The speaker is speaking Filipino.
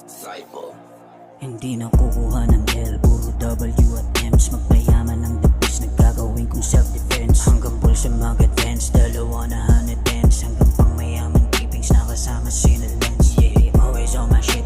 Cypher. Hindi na kukuha ng L, puro W at M's. Magpayaman ng dipis, nagkagawin kong self-defense. Hanggang bulsa mag-advance, dalawa na 100 pence. Hanggang pang mayaman, keepings nakasama sina Lens. Yeah, always on my shit,